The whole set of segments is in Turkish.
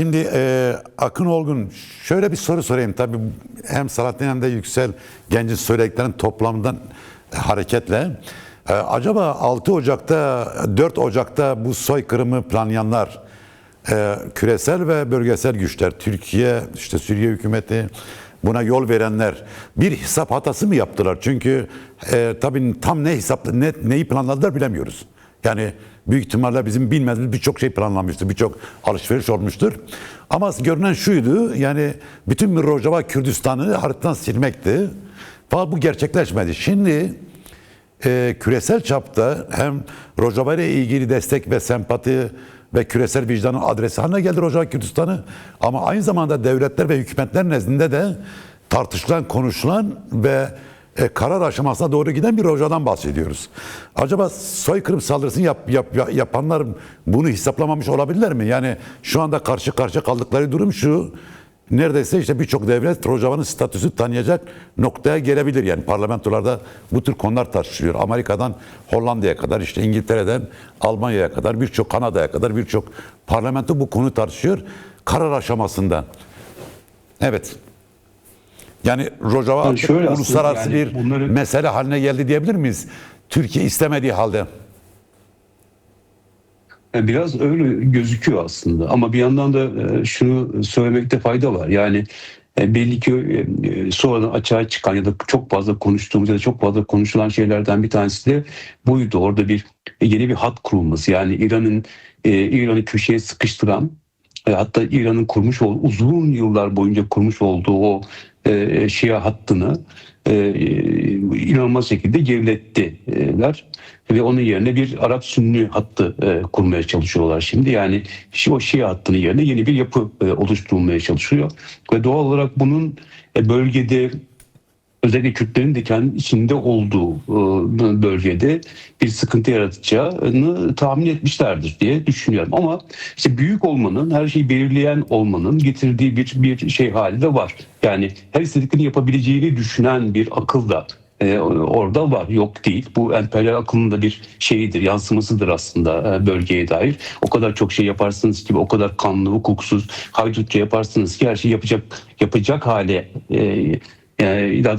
Şimdi Akın Olgun, şöyle bir soru sorayım. Tabii hem Salahattin hem de Yüksel Genç'in söylediklerinin toplamından hareketle. Acaba 6 Ocak'ta, 4 Ocak'ta bu soykırımı planlayanlar, küresel ve bölgesel güçler, Türkiye, işte Suriye hükümeti, buna yol verenler bir hesap hatası mı yaptılar? Çünkü tabii tam neyi planladılar bilemiyoruz. Yani büyük ihtimalle bizim bilmediğimiz birçok şey planlanmıştır, birçok alışveriş olmuştur. Ama görünen şuydu, yani bütün bir Rojava Kürdistan'ı haritadan silmekti. Fakat bu gerçekleşmedi. Şimdi küresel çapta hem Rojava ile ilgili destek ve sempati ve küresel vicdanın adresi haline geldi Rojava Kürdistan'ı. Ama aynı zamanda devletler ve hükümetler nezdinde de tartışılan, konuşulan ve karar aşamasına doğru giden bir Rojava'dan bahsediyoruz. Acaba soykırım saldırısını yapanlar bunu hesaplamamış olabilirler mi? Yani şu anda karşı karşıya kaldıkları durum şu: neredeyse işte birçok devlet Rojava'nın statüsü tanıyacak noktaya gelebilir. Yani parlamentolarda bu tür konular tartışılıyor. Amerika'dan Hollanda'ya kadar, işte İngiltere'den Almanya'ya kadar, birçok Kanada'ya kadar birçok parlamento bu konuyu tartışıyor karar aşamasında. Evet. Yani Rojava Yani şöyle uluslararası yani bir mesele haline geldi diyebilir miyiz? Türkiye istemediği halde. Biraz öyle gözüküyor aslında ama bir yandan da şunu söylemekte fayda var. Yani belli ki sonradan açığa çıkan ya da çok fazla konuştuğumuz ya da çok fazla konuşulan şeylerden bir tanesi de buydu. Orada yeni bir hat kurulması. Yani İran'ı köşeye sıkıştıran, hatta İran'ın uzun yıllar boyunca kurmuş olduğu o Şia hattını inanılmaz şekilde gevlettiler ve onun yerine bir Arap-Sünni hattı kurmaya çalışıyorlar şimdi. Yani o Şia hattının yerine yeni bir yapı oluşturulmaya çalışıyor ve doğal olarak bunun bölgede, özellikle Kürtlerin de kendi içinde olduğu bölgede bir sıkıntı yaratacağını tahmin etmişlerdir diye düşünüyorum. Ama işte büyük olmanın, her şeyi belirleyen olmanın getirdiği bir şey hali de var. Yani her istediklerini yapabileceğini düşünen bir akıl da orada var, yok değil. Bu emperyal akılın da bir şeyidir, yansımasıdır aslında bölgeye dair. O kadar çok şey yaparsınız ki, o kadar kanlı, hukuksuz, haydutça yaparsınız ki her şeyi yapacak hale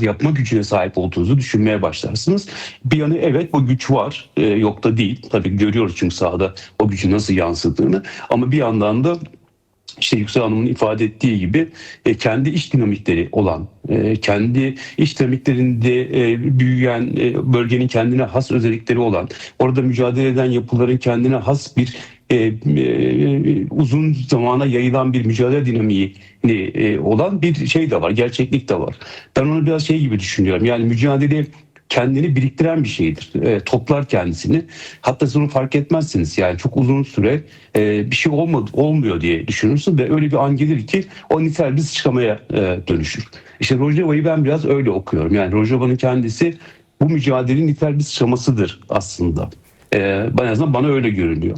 yapma gücüne sahip olduğunuzu düşünmeye başlarsınız. Bir yanı evet, bu güç var, yok da değil. Tabii görüyoruz çünkü sahada o gücün nasıl yansıdığını. Ama bir yandan da işte Yüksel Hanım'ın ifade ettiği gibi kendi iç dinamikleri olan, kendi iç dinamiklerinde büyüyen, bölgenin kendine has özellikleri olan, orada mücadele eden yapıların kendine has bir uzun zamana yayılan bir mücadele dinamiği olan bir şey de var, gerçeklik de var. Ben onu biraz şey gibi düşünüyorum. Yani mücadele kendini biriktiren bir şeydir. Toplar kendisini. Hatta siz onu fark etmezsiniz. Yani çok uzun süre bir şey olmuyor diye düşünürsün ve öyle bir an gelir ki o nitel bir sıçramaya dönüşür. İşte Rojava'yı ben biraz öyle okuyorum. Yani Rojava'nın kendisi bu mücadelenin nitel bir sıçramasıdır aslında. En azından bana öyle görünüyor.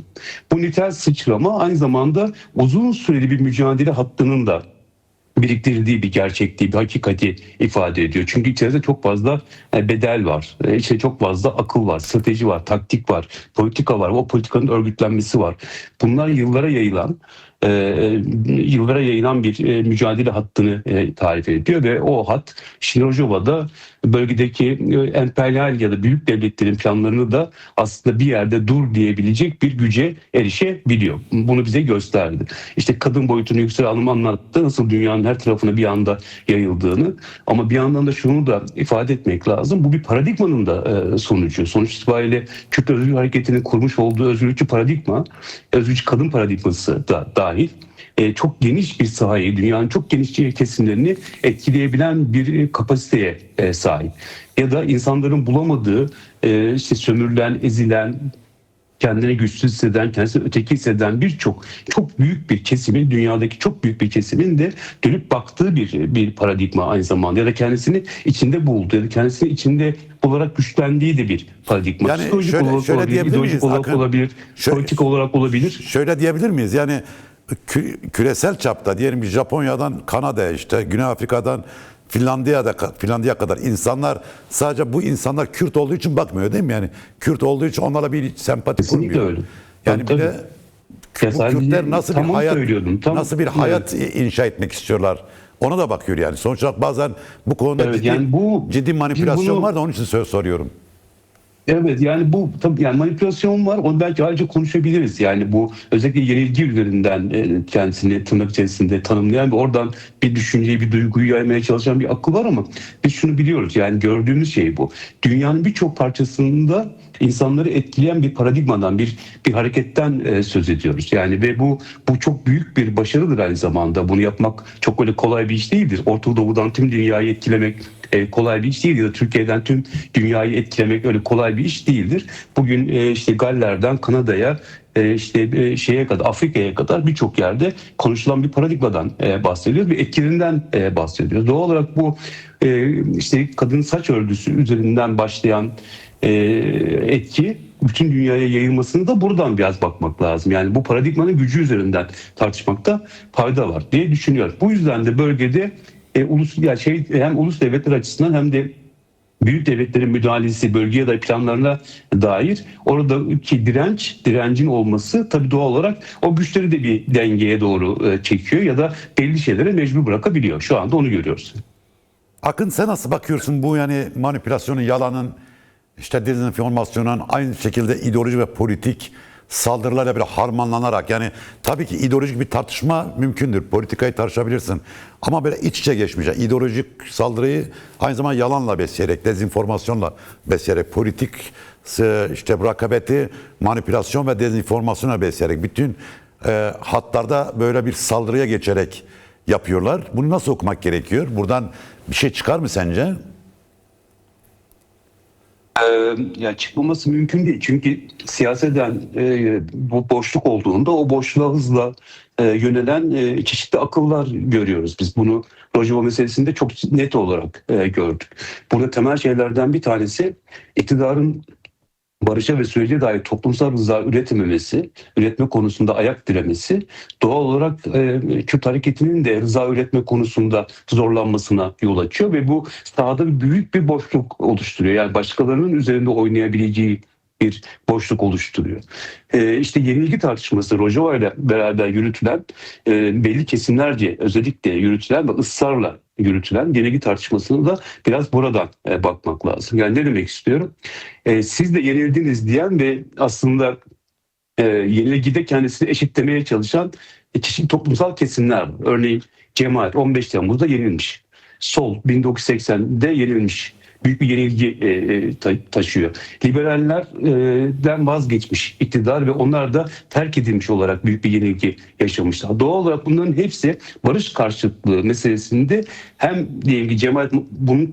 Bu nitel sıçrama aynı zamanda uzun süreli bir mücadele hattının da biriktirildiği bir gerçekliği, bir hakikati ifade ediyor. Çünkü içerisinde çok fazla bedel var. İçinde çok fazla akıl var, strateji var, taktik var, politika var. O politikanın örgütlenmesi var. Bunlar yıllara yayılan bir mücadele hattını tarif ediyor ve o hat Rojava'da bölgedeki emperyal ya da büyük devletlerin planlarını da aslında bir yerde dur diyebilecek bir güce erişebiliyor. Bunu bize gösterdi. İşte kadın boyutunu Yüksel Hanım anlattı. Nasıl dünyanın her tarafına bir anda yayıldığını. Ama bir yandan da şunu da ifade etmek lazım. Bu bir paradigmanın da sonucu. Sonuç itibariyle Kürt Özgürlük Hareketi'nin kurmuş olduğu özgürlükçü paradigma, özgürlükçü kadın paradigması da dahil çok geniş bir sahayı, dünyanın çok geniş kesimlerini etkileyebilen bir kapasiteye sahip. Ya da insanların bulamadığı, işte sömürülen, ezilen, kendini güçsüz hisseden, kendisini öteki hisseden çok büyük bir kesimin, dünyadaki çok büyük bir kesimin de dönüp baktığı bir paradigma aynı zamanda. Ya da kendisini içinde bulduğu, ya da kendisini içinde olarak güçlendiği de bir paradigma. Yani psikolojik olarak olabilir, ideolojik olarak olabilir, politik olarak olabilir. Şöyle diyebilir miyiz? Yani küresel çapta diyelim ki Japonya'dan Kanada'ya, işte Güney Afrika'dan Finlandiya kadar insanlar, sadece bu insanlar Kürt olduğu için bakmıyor değil mi? Yani Kürt olduğu için onlarla bir sempati Kesinlikle kurmuyor. öyle. Yani Tabii. bir de Ya bu sadece Kürtler nasıl bir tam onu hayat söylüyordum. nasıl bir hayat inşa etmek istiyorlar? Ona da bakıyor yani. Sonuç olarak bazen bu konuda Evet, yani ciddi biz manipülasyon bunu var da onun için soruyorum. Evet, yani bu tabii yani manipülasyon var. Onu belki ayrıca konuşabiliriz. Yani bu özellikle yenilgi üzerinden kendisini tırnak içerisinde tanımlayan ve oradan bir düşünceyi, bir duyguyu yaymaya çalışan bir akıl var ama biz şunu biliyoruz. Yani gördüğümüz şey bu. Dünyanın birçok parçasında insanları etkileyen bir paradigmadan, bir hareketten söz ediyoruz. Yani ve bu çok büyük bir başarıdır aynı zamanda. Bunu yapmak çok öyle kolay bir iş değildir. Orta Doğu'dan tüm dünyayı etkilemek kolay bir iş değil ya da Türkiye'den tüm dünyayı etkilemek öyle kolay bir iş değildir. Bugün işte Galler'den Kanada'ya şeye kadar Afrika'ya kadar birçok yerde konuşulan bir paradigmadan bahsediyoruz ve etkilerinden bahsediyoruz. Doğal olarak bu işte kadın saç örgüsü üzerinden başlayan etki bütün dünyaya yayılmasını da buradan biraz bakmak lazım. Yani bu paradigmanın gücü üzerinden tartışmakta fayda var diye düşünüyorum. Bu yüzden de bölgede hem ulus devletler açısından hem de büyük devletlerin müdahalesi, bölgeye dair planlarına dair oradaki direncin olması tabii doğal olarak o güçleri de bir dengeye doğru çekiyor ya da belli şeylere mecbur bırakabiliyor. Şu anda onu görüyoruz. Akın, sen nasıl bakıyorsun bu yani manipülasyonun, yalanın, işte dezenformasyonun aynı şekilde ideoloji ve politik saldırılarla böyle harmanlanarak, yani tabii ki ideolojik bir tartışma mümkündür. Politikayı tartışabilirsin. Ama böyle iç içe geçmeyecek. İdeolojik saldırıyı aynı zamanda yalanla besleyerek, dezenformasyonla besleyerek, politik işte rakabeti manipülasyon ve dezenformasyonla besleyerek bütün hatlarda böyle bir saldırıya geçerek yapıyorlar. Bunu nasıl okumak gerekiyor? Buradan bir şey çıkar mı sence? Ya çıkmaması mümkün değil. Çünkü siyaseten bu boşluk olduğunda o boşluğa hızla yönelen çeşitli akıllar görüyoruz. Biz bunu Rojava meselesinde çok net olarak gördük. Burada temel şeylerden bir tanesi iktidarın barışa ve sürece dair toplumsal rıza üretememesi, üretme konusunda ayak diremesi, doğal olarak Kürt hareketinin de rıza üretme konusunda zorlanmasına yol açıyor ve bu sahada büyük bir boşluk oluşturuyor. Yani başkalarının üzerinde oynayabileceği bir boşluk oluşturuyor. İşte yenilgi tartışması Rojava ile beraber yürütülen belli kesimlerce özellikle yürütülen ve ısrarla yürütülen yenilgi tartışmasını da biraz buradan bakmak lazım. Yani ne demek istiyorum? Siz de yenildiniz diyen ve aslında yenilgide kendisini eşitlemeye çalışan çeşitli toplumsal kesimler var. Örneğin Cemaat 15 Temmuz'da yenilmiş. Sol 1980'de yenilmiş. Büyük bir yenilgi taşıyor. Liberallerden vazgeçmiş iktidar ve onlar da terk edilmiş olarak büyük bir yenilgi yaşamışlar. Doğal olarak bunların hepsi barış karşıtlığı meselesinde hem diyelim ki cemaat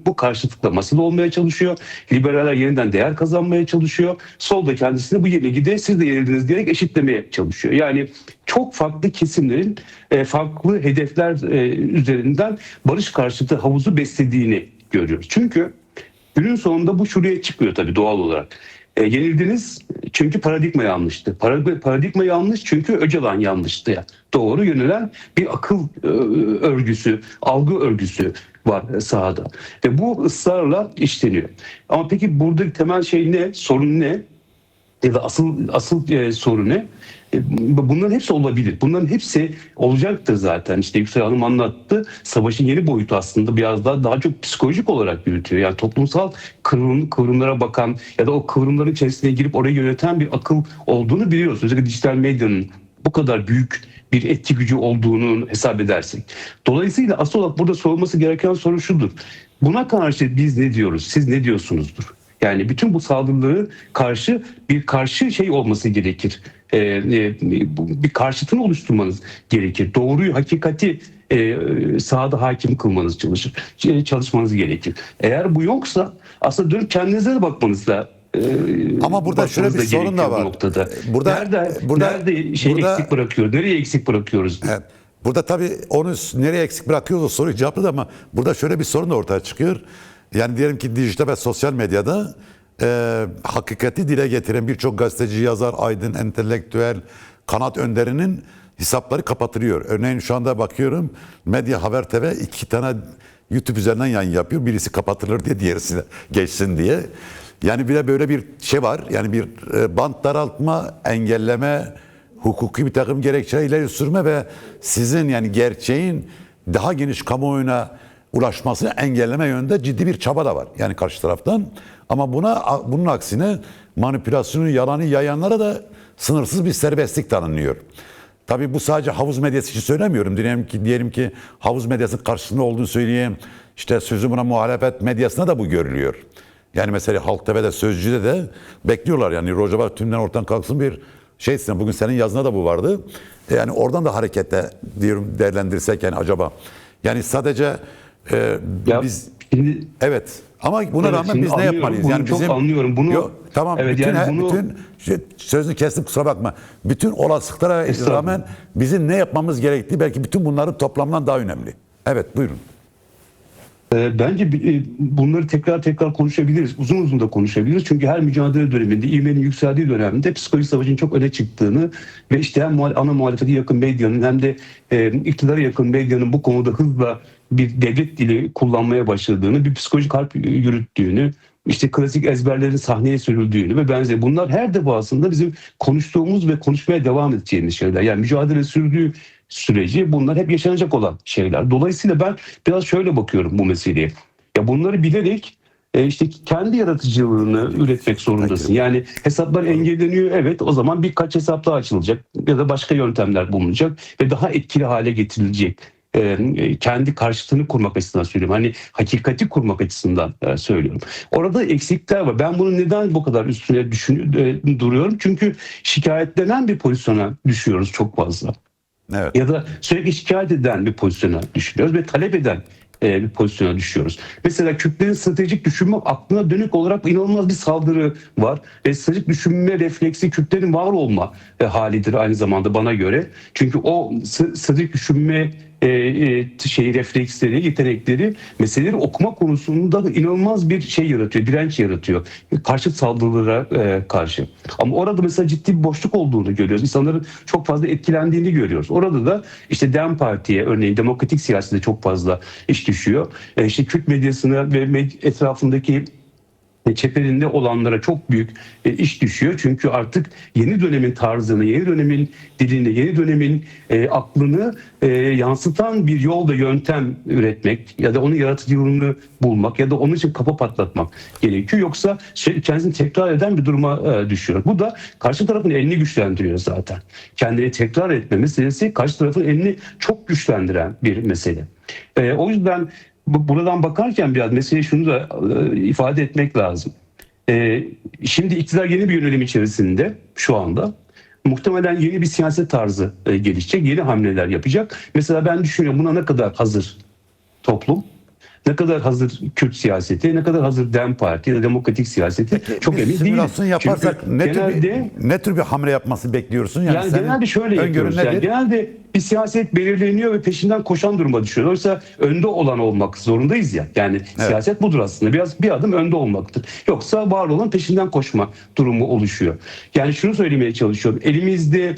bu karşıtlıkla masada olmaya çalışıyor. Liberaller yeniden değer kazanmaya çalışıyor. Sol da kendisini bu yenilgide siz de yenildiniz diyerek eşitlemeye çalışıyor. Yani çok farklı kesimlerin farklı hedefler üzerinden barış karşıtı havuzu beslediğini görüyoruz. Çünkü günün sonunda bu şuraya çıkıyor tabii doğal olarak. Yenildiniz çünkü paradigma yanlıştı. Paradigma yanlış çünkü Öcalan yanlıştı. Yani. Doğru yönelen bir akıl örgüsü, algı örgüsü var sahada. Ve bu ısrarla işleniyor. Ama peki buradaki temel şey ne? Sorun ne? Ya da asıl soru ne? Bunların hepsi olabilir. Bunların hepsi olacaktır zaten. İşte Yüksel Hanım anlattı. Savaşın yeni boyutu aslında biraz daha çok psikolojik olarak yürütüyor. Yani toplumsal kıvrımlara bakan ya da o kıvrımların içerisine girip orayı yöneten bir akıl olduğunu biliyoruz. Özellikle dijital medyanın bu kadar büyük bir etki gücü olduğunu hesap edersek. Dolayısıyla asıl olarak burada sorulması gereken soru şudur. Buna karşı biz ne diyoruz? Siz ne diyorsunuzdur? Yani bütün bu saldırıları karşı bir karşı şey olması gerekir. Bir karşıtını oluşturmanız gerekir. Doğruyu, hakikati sahada hakim kılmanız çalışmanız gerekir. Eğer bu yoksa aslında dönüp kendinize de bakmanızla Ama burada şöyle bir sorun da var. Noktada. Burada Nerede eksik bırakıyoruz? Nereye eksik bırakıyoruz? evet, burada tabii onu nereye eksik bırakıyoruz o soruyu cevapladı ama burada şöyle bir sorun da ortaya çıkıyor. Yani diyelim ki dijital ve sosyal medyada hakikati dile getiren birçok gazeteci, yazar, aydın, entelektüel, kanaat önderinin hesapları kapatılıyor. Örneğin şu anda bakıyorum Medya Haber TV 2 tane YouTube üzerinden yayın yapıyor. Birisi kapatılır diye diğerisine geçsin diye. Yani bir de böyle bir şey var. Yani bir bant daraltma, engelleme hukuki bir takım gerekçeler ileri sürme ve sizin yani gerçeğin daha geniş kamuoyuna ulaşmasını engelleme yönünde ciddi bir çaba da var. Yani karşı taraftan. Ama bunun aksine manipülasyonu, yalanı yayanlara da sınırsız bir serbestlik tanınıyor. Tabii bu sadece havuz medyası için söylemiyorum. Diyelim ki havuz medyasının karşısında olduğunu söyleyeyim. İşte sözü buna muhalefet medyasına da bu görülüyor. Yani mesela Halk TV'de, Sözcü'de de bekliyorlar. Yani Rojava tümden ortadan kalksın bir şeysin. Bugün senin yazına da bu vardı. Yani oradan da hareketle diyorum değerlendirsek yani acaba. Yani sadece biz şimdi, evet ama buna rağmen biz ne yapmalıyız? Bunu Yani çok bizim anlıyorum. Bunu yok, tamam evet, bütün, yani bunu, bütün sözünü kestim kusura bakma. Bütün olasılıklara rağmen bizim ne yapmamız gerektiği belki bütün bunların toplamından daha önemli. Evet buyurun. Bence bunları tekrar konuşabiliriz. Uzun uzun da konuşabiliriz. Çünkü her mücadele döneminde, ivmenin yükseldiği dönemde psikoloji savaşının çok öne çıktığını ve işte hem ana muhalefete yakın medyanın hem de iktidara yakın medyanın bu konuda hızla bir devlet dili kullanmaya başladığını, bir psikolojik harp yürüttüğünü, işte klasik ezberlerin sahneye sürüldüğünü ve benzeri, bunlar her defasında bizim konuştuğumuz ve konuşmaya devam edeceğimiz şeyler. Yani mücadele sürdüğü süreci bunlar hep yaşanacak olan şeyler. Dolayısıyla ben biraz şöyle bakıyorum bu meseleye. Ya bunları bilerek işte kendi yaratıcılığını üretmek zorundasın. Yani hesaplar engelleniyor, evet, o zaman birkaç hesap daha açılacak ya da başka yöntemler bulunacak ve daha etkili hale getirilecek. Kendi karşıtını kurmak açısından söylüyorum. Hani hakikati kurmak açısından söylüyorum. Orada eksikler var. Ben bunu neden bu kadar üstüne duruyorum? Çünkü şikayetlenen bir pozisyona düşüyoruz çok fazla. Evet. Ya da sürekli şikayet eden bir pozisyona düşüyoruz ve talep eden bir pozisyona düşüyoruz. Mesela Kürtlerin stratejik düşünme aklına dönük olarak inanılmaz bir saldırı var. Stratejik düşünme refleksi Kürtlerin var olma halidir aynı zamanda bana göre. Çünkü o stratejik düşünme refleksleri, yetenekleri meseleleri okuma konusunda inanılmaz bir şey yaratıyor, direnç yaratıyor. Karşı saldırılara karşı. Ama orada mesela ciddi bir boşluk olduğunu görüyoruz. İnsanların çok fazla etkilendiğini görüyoruz. Orada da işte DEM Parti'ye, örneğin demokratik siyasete çok fazla iş düşüyor. İşte Kürt medyasına ve etrafındaki çeperinde olanlara çok büyük iş düşüyor. Çünkü artık yeni dönemin tarzını, yeni dönemin dilini, yeni dönemin aklını yansıtan bir yol ve yöntem üretmek ya da onun yaratıcılığını bulmak ya da onun için kafa patlatmak gerekiyor. Yoksa kendisini tekrar eden bir duruma düşüyor. Bu da karşı tarafın elini güçlendiriyor zaten. Kendini tekrar etme meselesi karşı tarafın elini çok güçlendiren bir mesele. O yüzden buradan bakarken biraz mesele şunu da ifade etmek lazım. Şimdi iktidar yeni bir yönelim içerisinde şu anda. Muhtemelen yeni bir siyaset tarzı gelişecek, yeni hamleler yapacak. Mesela ben düşünüyorum, buna ne kadar hazır toplum, ne kadar hazır Kürt siyaseti, ne kadar hazır DEM Parti ya da demokratik siyaseti çok emin değilim. Simülasyon yaparsak ne tür bir hamle yapması bekliyorsun? Yani genelde şöyle yapıyoruz. Yani genelde bir siyaset belirleniyor ve peşinden koşan duruma düşüyor. Oysa önde olan olmak zorundayız ya. Yani evet, siyaset budur aslında. Biraz bir adım önde olmaktır. Yoksa var olan peşinden koşma durumu oluşuyor. Yani şunu söylemeye çalışıyorum. Elimizde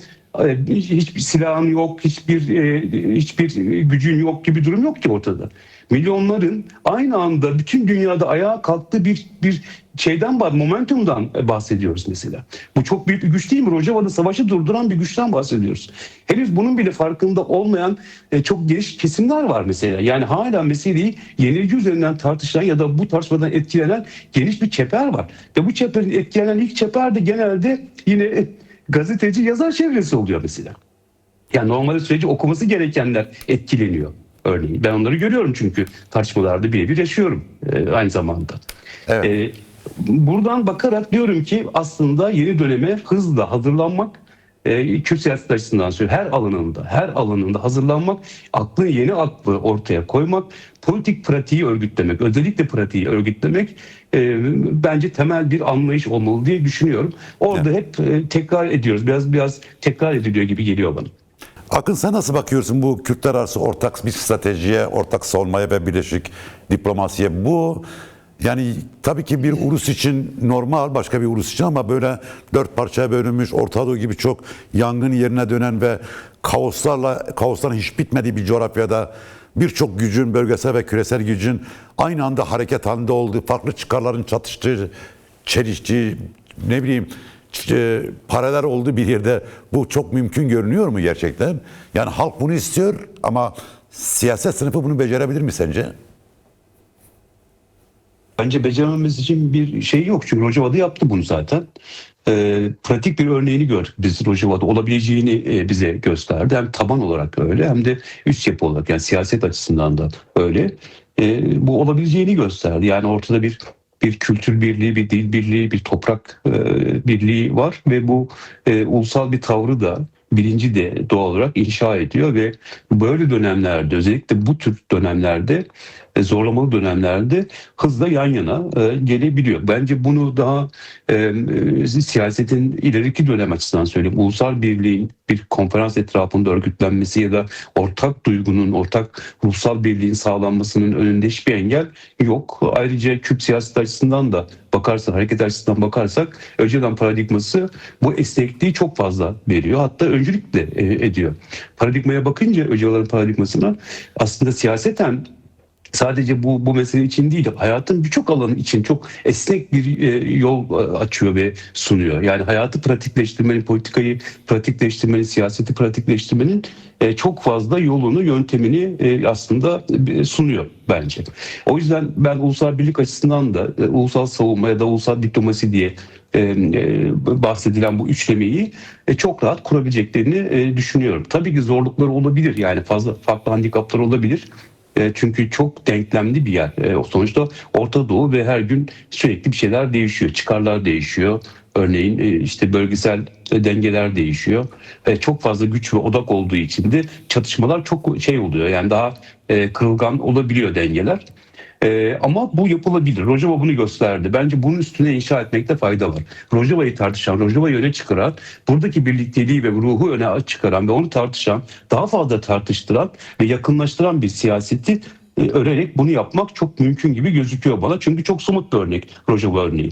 hiçbir silahın yok, hiçbir gücün yok gibi bir durum yok ki ortada. Milyonların aynı anda bütün dünyada ayağa kalktığı bir şeyden momentumdan bahsediyoruz mesela. Bu çok büyük bir güç değil mi? Rojava'da savaşı durduran bir güçten bahsediyoruz. Henüz bunun bile farkında olmayan çok geniş kesimler var mesela. Yani hala meseleyi yenilgi üzerinden tartışılan ya da bu tartışmadan etkilenen geniş bir çeper var. Ve bu çeperin etkilenen ilk çeper de genelde yine gazeteci, yazar çevresi oluyor mesela. Yani normalde süreci okuması gerekenler etkileniyor. Örneğin ben onları görüyorum çünkü tartışmalarda birebir yaşıyorum aynı zamanda. Evet. Buradan bakarak diyorum ki aslında yeni döneme hızla hazırlanmak, Kürt siyaset açısından söylüyorum, her alanında hazırlanmak, yeni aklı ortaya koymak, politik pratiği örgütlemek, özellikle pratiği örgütlemek bence temel bir anlayış olmalı diye düşünüyorum. Orada hep tekrar ediyoruz, biraz tekrar ediliyor gibi geliyor bana. Akın, sen nasıl bakıyorsun bu Kürtler arası ortak bir stratejiye, ortak savunmaya ve birleşik diplomasiye? Bu yani tabii ki bir ulus için normal, başka bir ulus için, ama böyle 4 parçaya bölünmüş, Orta Doğu gibi çok yangın yerine dönen ve kaosların hiç bitmediği bir coğrafyada birçok gücün, bölgesel ve küresel gücün aynı anda hareket halinde olduğu, farklı çıkarların çatıştığı, çeliştiği, paralel olduğu bir yerde bu çok mümkün görünüyor mu gerçekten? Yani halk bunu istiyor ama siyaset sınıfı bunu becerebilir mi sence? Bence becerememiz için bir şey yok. Çünkü Rojava'da yaptı bunu zaten. Pratik bir örneğini gördük biz Rojava'da. Olabileceğini bize gösterdi. Hem taban olarak öyle hem de üst yapı olarak, yani siyaset açısından da öyle. Bu olabileceğini gösterdi. Yani ortada bir kültür birliği, bir dil birliği, bir toprak birliği var ve bu ulusal bir tavrı da, bilinci de doğal olarak inşa ediyor ve böyle dönemlerde, özellikle bu tür dönemlerde, zorlamalı dönemlerde hızla yan yana gelebiliyor. Bence bunu daha siyasetin ileriki dönem açısından söyleyeyim. Ulusal birliğin bir konferans etrafında örgütlenmesi ya da ortak duygunun, ortak ruhsal birliğin sağlanmasının önünde hiçbir engel yok. Ayrıca Kürt siyaseti açısından da bakarsak, hareket açısından bakarsak Öcalan paradigması bu esnekliği çok fazla veriyor. Hatta öncülük de ediyor. Paradigmaya bakınca, Öcalan'ın paradigmasına, aslında siyaseten sadece bu mesele için değil, hayatın birçok alanı için çok esnek bir yol açıyor ve sunuyor. Yani hayatı pratikleştirmenin, politikayı pratikleştirmenin, siyaseti pratikleştirmenin çok fazla yolunu, yöntemini aslında sunuyor bence. O yüzden ben ulusal birlik açısından da ulusal savunma ya da ulusal diplomasi diye bahsedilen bu üçlemeyi çok rahat kurabileceklerini düşünüyorum. Tabii ki zorlukları olabilir, yani fazla farklı handikaplar olabilir. Çünkü çok denklemli bir yer. Sonuçta Orta Doğu ve her gün sürekli bir şeyler değişiyor. Çıkarlar değişiyor. Örneğin işte bölgesel dengeler değişiyor. Çok fazla güç ve odak olduğu için de çatışmalar çok şey oluyor. Yani daha kırılgan olabiliyor dengeler. Ama bu yapılabilir. Rojava bunu gösterdi. Bence bunun üstüne inşa etmekte fayda var. Rojava'yı tartışan, Rojava'yı öne çıkaran, buradaki birlikteliği ve ruhu öne çıkaran ve onu tartışan, daha fazla tartıştıran ve yakınlaştıran bir siyaseti örerek bunu yapmak çok mümkün gibi gözüküyor bana. Çünkü çok somut bir örnek Rojava örneği.